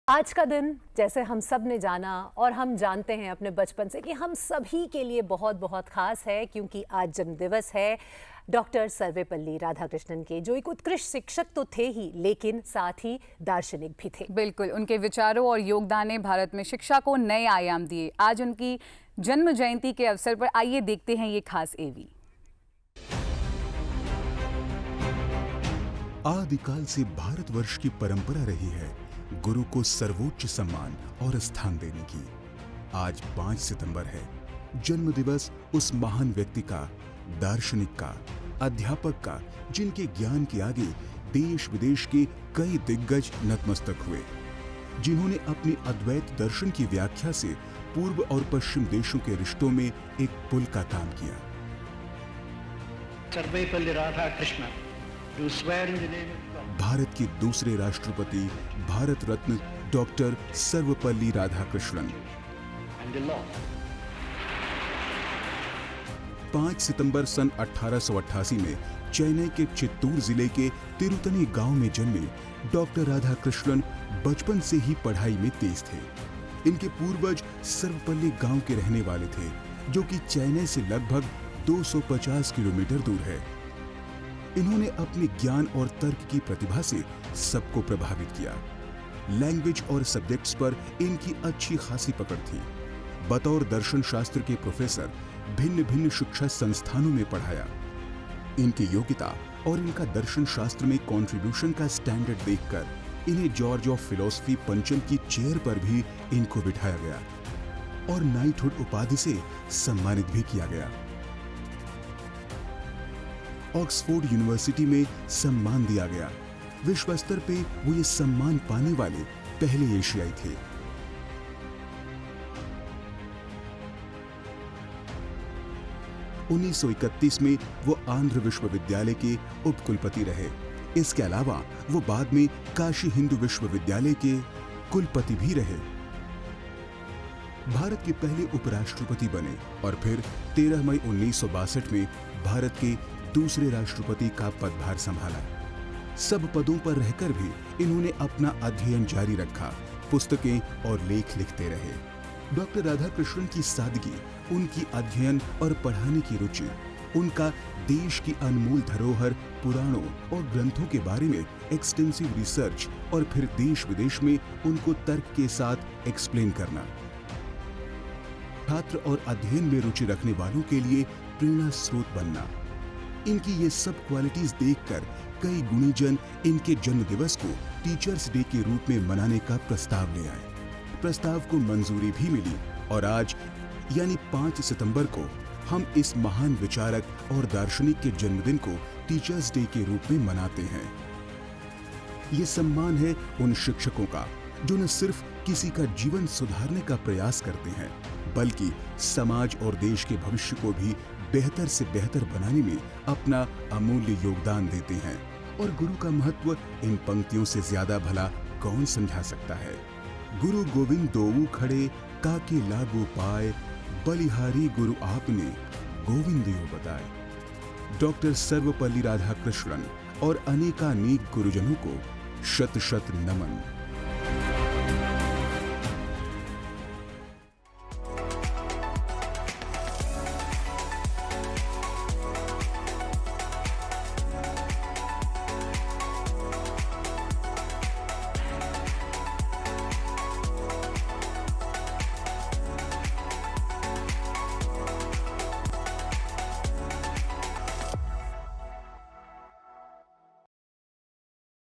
आज का दिन जैसे हम सब ने जाना और हम जानते हैं अपने बचपन से कि हम सभी के लिए बहुत बहुत खास है, क्योंकि आज जन्मदिवस है डॉक्टर सर्वपल्ली राधाकृष्णन के, जो एक उत्कृष्ट शिक्षक तो थे ही, लेकिन साथ ही दार्शनिक भी थे। बिल्कुल, उनके विचारों और योगदान ने भारत में शिक्षा को नए आयाम दिए। आज उनकी जन्म जयंती के अवसर पर आइए देखते हैं ये खास एवी। आदिकाल से भारतवर्ष की परंपरा रही है गुरु को सर्वोच्च सम्मान और स्थान देने की। आज 5 सितंबर है, जन्म दिवस उस महान व्यक्ति का, दार्शनिक का, अध्यापक का, जिनके ज्ञान के आगे देश विदेश के कई दिग्गज नतमस्तक हुए, जिन्होंने अपनी अद्वैत दर्शन की व्याख्या से पूर्व और पश्चिम देशों के रिश्तों में एक पुल का काम किया। Sarvepalli Radhakrishnan, who swear in the name of God. Bharat के दूसरे राष्ट्रपति, Bharat Ratna doctor Sarvepalli Radhakrishnan. And the law. 5 सितंबर सन 1888 में चेन्नई के चित्तूर जिले के तिरुतनी गांव में जन्मे डॉक्टर राधाकृष्णन बचपन से ही पढ़ाई में तेज थे। इनके पूर्वज सर्वपल्ली गांव के रहने वाले थे, जो कि चेन्नई से लगभग 250 किलोमीटर दूर है। इन्होंने अपने ज्ञान और तर्क की प्रतिभा से सबको प्रभावित किया। लैंग्वेज और सब्जेक्ट्स पर इनकी अच्छी खासी पकड़ थी। बतौर दर्शन शास्त्र के प्रोफेसर भिन्न भिन्न शिक्षा संस्थानों में पढ़ाया। इनकी योग्यता और इनका दर्शन शास्त्र में कंट्रीब्यूशन का स्टैंडर्ड देखकर इन्हें जॉर्ज ऑफ फिलॉसफी पंचम की चेयर पर भी इनको बिठाया गया और नाइटहुड उपाधि से सम्मानित भी किया गया। ऑक्सफोर्ड यूनिवर्सिटी में सम्मान दिया गया। विश्व स्तर पे वो ये सम्मान पाने वाले पहले एशियाई थे। उन्नीस 1931 में वो आंध्र विश्वविद्यालय के उपकुलपति रहे। इसके अलावा वो बाद में काशी हिंदू विश्वविद्यालय के कुलपति भी रहे। भारत के पहले उपराष्ट्रपति बने और फिर 13 मई 1962 में भारत के दूसरे राष्ट्रपति का पदभार संभाला। सब पदों पर रहकर भी इन्होंने अपना अध्ययन जारी रखा, पुस्तकें और लेख लिखते रहे। डॉक्टर राधाकृष्णन की सादगी, उनकी अध्ययन और पढ़ाने की रुचि, उनका देश की अनमोल धरोहर पुराणों और ग्रंथों के बारे में एक्सटेंसिव रिसर्च और फिर देश विदेश में उनको तर्क के साथ एक्सप्लेन करना, छात्र और अध्ययन में रुचि रखने वालों के लिए प्रेरणा स्रोत बनना, इनकी ये सब क्वालिटीज देखकर कई गुणीजन इनके जन्म दिवस को टीचर्स डे के रूप में मनाने का प्रस्ताव ले आए। प्रस्ताव को मंजूरी भी मिली और आज यानी 5 सितंबर को हम इस महान विचारक और दार्शनिक के जन्मदिन को टीचर्स डे के रूप में मनाते हैं। ये सम्मान है उन शिक्षकों का जो न सिर्फ किसी का जीवन सुधारने का प्रयास करते हैं, बल्कि समाज और देश के भविष्य को भी बेहतर से बेहतर बनाने में अपना अमूल्य योगदान देते हैं। और गुरु का महत्व इन पंक्तियों से ज्यादा भला कौन समझा सकता है। गुरु गोविंद दोऊ खड़े काके लागू पाए, बलिहारी गुरु आपने गोविंदियो बताए। डॉक्टर सर्वपल्ली राधाकृष्णन और अनेकानेक गुरुजनों को शत शत नमन।